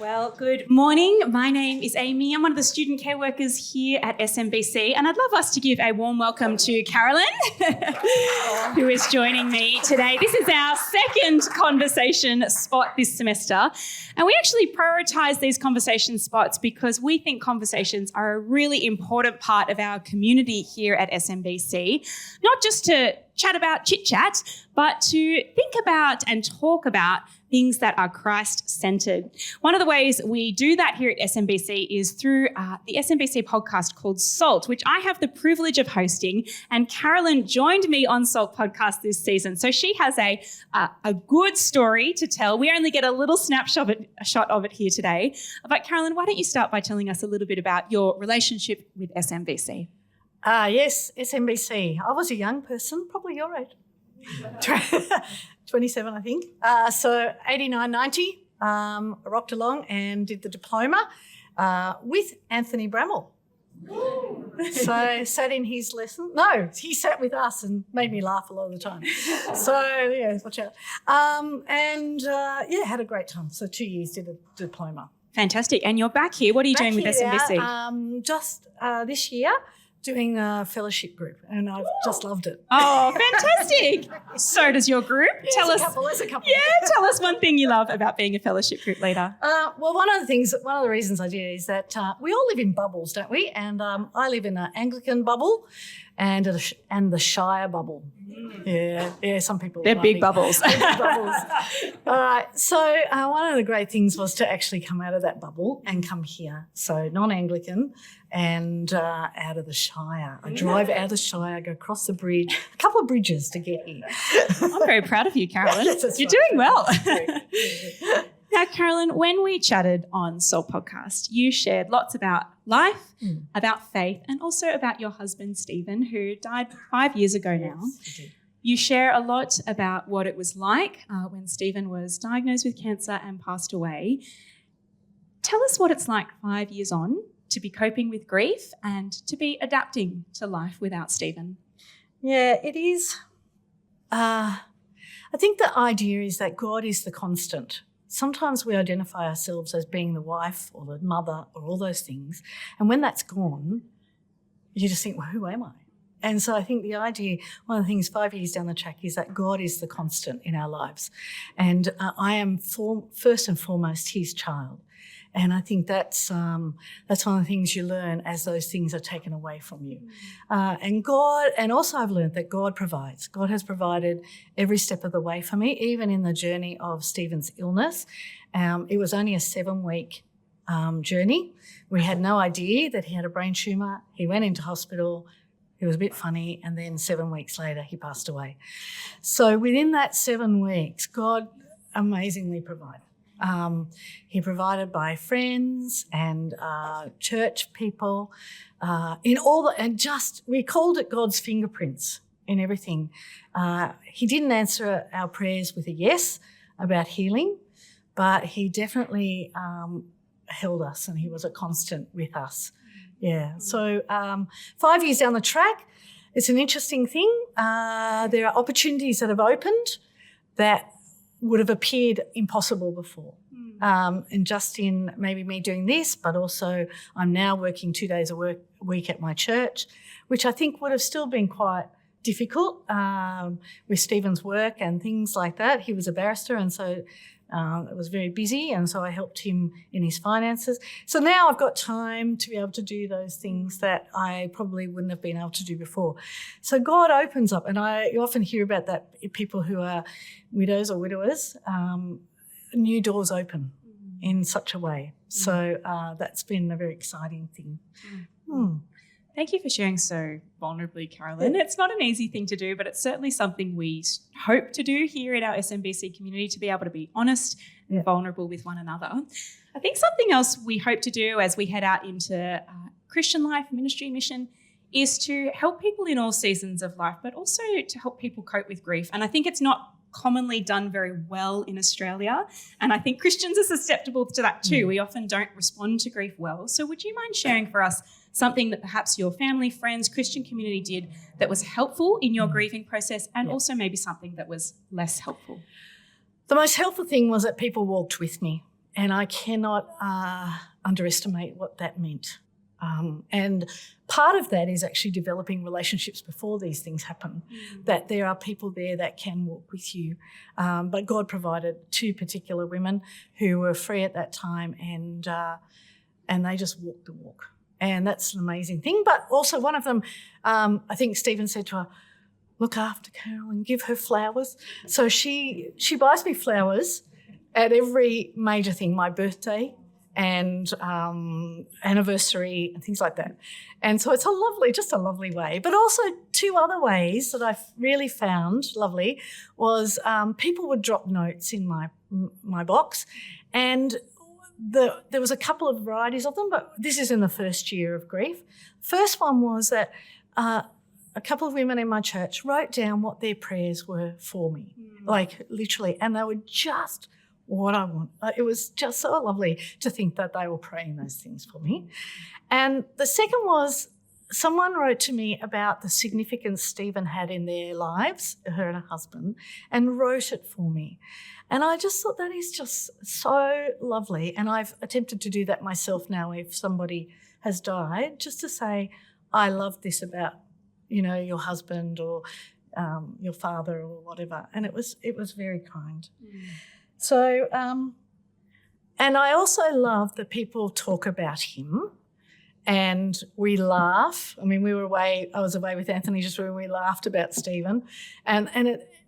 Well, good morning. My name is Amy. I'm one of the student care workers here at SMBC, and I'd love us to give a warm welcome to Carolyn, who is joining me today. This is our second conversation spot this semester, and we actually prioritise these conversation spots because we think conversations are a really important part of our community here at SMBC, not just to chat about chit-chat, but to think about and talk about things that are Christ-centred. One of the ways we do that here at SMBC is through the SMBC podcast called Salt, which I have the privilege of hosting, and Carolyn joined me on Salt podcast this season. So she has a good story to tell. We only get a little snapshot of it here today. But Carolyn, why don't you start by telling us a little bit about your relationship with SMBC? Yes, SMBC. I was a young person, probably your age. 27, I think. So 89, 90, rocked along and did the diploma with Anthony Bramall. So sat in his lesson. No, he sat with us and made me laugh a lot of the time. So, yeah, watch out. Had a great time. So 2 years did a diploma. Fantastic. And you're back here. What are you doing with SMBC? Just this year, doing a fellowship group, and I've just loved it. Oh, fantastic. So does your group. Yeah, there's a couple. Yeah, tell us one thing you love about being a fellowship group leader. Well, one of the reasons I do is that we all live in bubbles, don't we? And I live in an Anglican bubble and the Shire bubble. Yeah, some people. They're big bubbles. They're big bubbles. All right. So one of the great things was to actually come out of that bubble and come here. So non-Anglican and out of the Shire. I drive out of the Shire, go across the bridge, a couple of bridges to get here. I'm very proud of you, Carolyn. You're doing well. Now, Carolyn, when we chatted on Soul Podcast, you shared lots about life, about faith, and also about your husband, Stephen, who died 5 years ago now. Yes, I did. You share a lot about what it was like when Stephen was diagnosed with cancer and passed away. Tell us what it's like 5 years on to be coping with grief and to be adapting to life without Stephen. Yeah, it is. I think the idea is that God is the constant. Sometimes we identify ourselves as being the wife or the mother or all those things, and when that's gone, you just think, well, who am I? And so I think the idea, one of the things 5 years down the track is that God is the constant in our lives. And I am first and foremost his child. And I think that's one of the things you learn as those things are taken away from you. And also I've learned that God provides. God has provided every step of the way for me, even in the journey of Stephen's illness. It was only a 7-week journey. We had no idea that he had a brain tumour. He went into hospital. It was a bit funny, and then 7 weeks later, he passed away. So within that 7 weeks, God amazingly provided. He provided by friends and church people, we called it God's fingerprints in everything. He didn't answer our prayers with a yes about healing, but he definitely held us, and he was a constant with us. Yeah, so 5 years down the track, it's an interesting thing. There are opportunities that have opened that would have appeared impossible before. And just in maybe me doing this, but also I'm now working 2 days a week at my church, which I think would have still been quite difficult with Stephen's work and things like that. He was a barrister, and so it was very busy, and so I helped him in his finances. So now I've got time to be able to do those things that I probably wouldn't have been able to do before. So God opens up, and you often hear about that, people who are widows or widowers, new doors open in such a way. So that's been a very exciting thing. Thank you for sharing so vulnerably, Carolyn. It's not an easy thing to do, but it's certainly something we hope to do here in our SMBC community, to be able to be honest and vulnerable with one another. I think something else we hope to do as we head out into Christian life, ministry, mission, is to help people in all seasons of life, but also to help people cope with grief. And I think it's not commonly done very well in Australia, and I think Christians are susceptible to that too. We often don't respond to grief well. So would you mind sharing for us something that perhaps your family, friends, Christian community did that was helpful in your grieving process, and also maybe something that was less helpful? The most helpful thing was that people walked with me. I cannot underestimate what that meant. And part of that is actually developing relationships before these things happen, that there are people there that can walk with you. But God provided 2 particular women who were free at that time, and they just walked the walk. And that's an amazing thing. But also one of them, I think Stephen said to her, look after Carolyn, give her flowers. So she buys me flowers at every major thing, my birthday and anniversary and things like that. And so it's just a lovely way. But also 2 other ways that I've really found lovely was people would drop notes in my box, and there was a couple of varieties of them, but this is in the first year of grief. First one was that a couple of women in my church wrote down what their prayers were for me, like literally, and they were just what I want. It was just so lovely to think that they were praying those things for me. And the second was someone wrote to me about the significance Stephen had in their lives, her and her husband, and wrote it for me. And I just thought that is just so lovely. And I've attempted to do that myself now if somebody has died, just to say, I love this about, your husband or your father or whatever. And it was very kind. So, and I also love that people talk about him and we laugh. I mean, I was away with Anthony just when we laughed about Stephen. And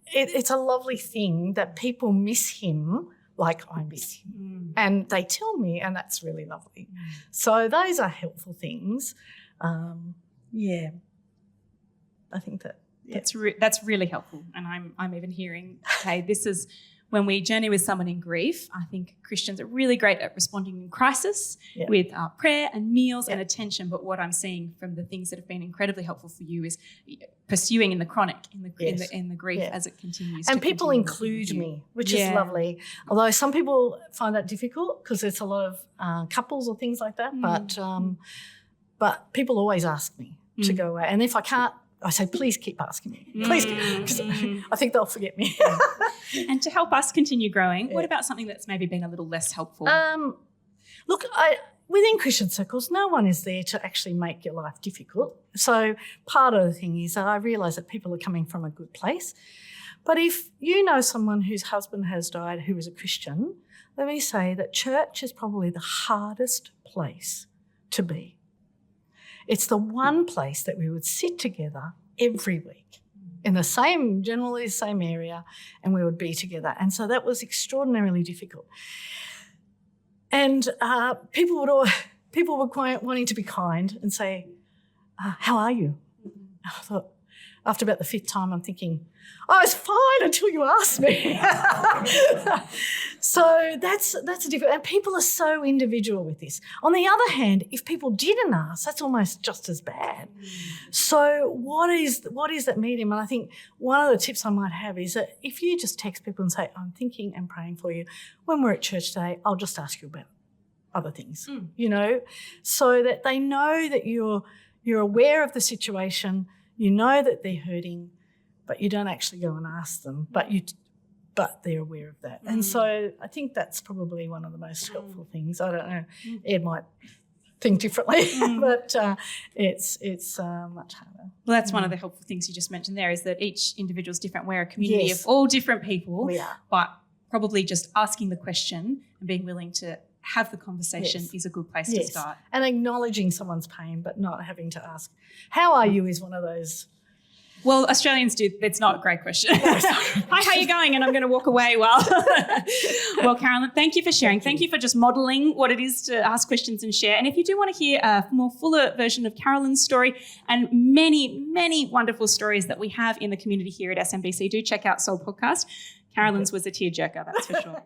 it's a lovely thing that people miss him like I miss him. And they tell me, and that's really lovely. So those are helpful things. I think that. Yeah. That's really helpful. And I'm even hearing, hey, this is when we journey with someone in grief. I think Christians are really great at responding in crisis with prayer and meals and attention. But what I'm seeing from the things that have been incredibly helpful for you is pursuing in the chronic, in the grief as it continues. And people include me, which is lovely. Although some people find that difficult because there's a lot of couples or things like that. But people always ask me to go away, and if I can't, I say, please keep asking me. Please, because I think they'll forget me. And to help us continue growing, what about something that's maybe been a little less helpful? Look, within Christian circles, no one is there to actually make your life difficult. So part of the thing is that I realise that people are coming from a good place. But if you know someone whose husband has died who is a Christian, let me say that church is probably the hardest place to be. It's the one place that we would sit together every week in generally the same area, and we would be together. And so that was extraordinarily difficult. And people were wanting to be kind and say, how are you? I thought, after about the 5th time, I'm thinking, I was fine until you asked me. So that's a different, and people are so individual with this. On the other hand, if people didn't ask, that's almost just as bad. So what is that medium? And I think one of the tips I might have is that if you just text people and say, I'm thinking and praying for you, when we're at church today, I'll just ask you about other things, so that they know that you're aware of the situation, you know that they're hurting, but you don't actually go and ask them, but they're aware of that. And so I think that's probably one of the most helpful things. I don't know, Ed might think differently, but it's much harder. Well, that's one of the helpful things you just mentioned there, is that each individual is different. We're a community of all different people. We are. But probably just asking the question and being willing to have the conversation is a good place to start. And acknowledging someone's pain, but not having to ask, how are you, is one of those. Well, Australians do. It's not a great question. Hi, how are you going? And I'm going to walk away well, Carolyn, thank you for sharing. Thank you for just modelling what it is to ask questions and share. And if you do want to hear a more fuller version of Carolyn's story and many, many wonderful stories that we have in the community here at SMBC, do check out Soul Podcast. Carolyn's was a tearjerker, that's for sure.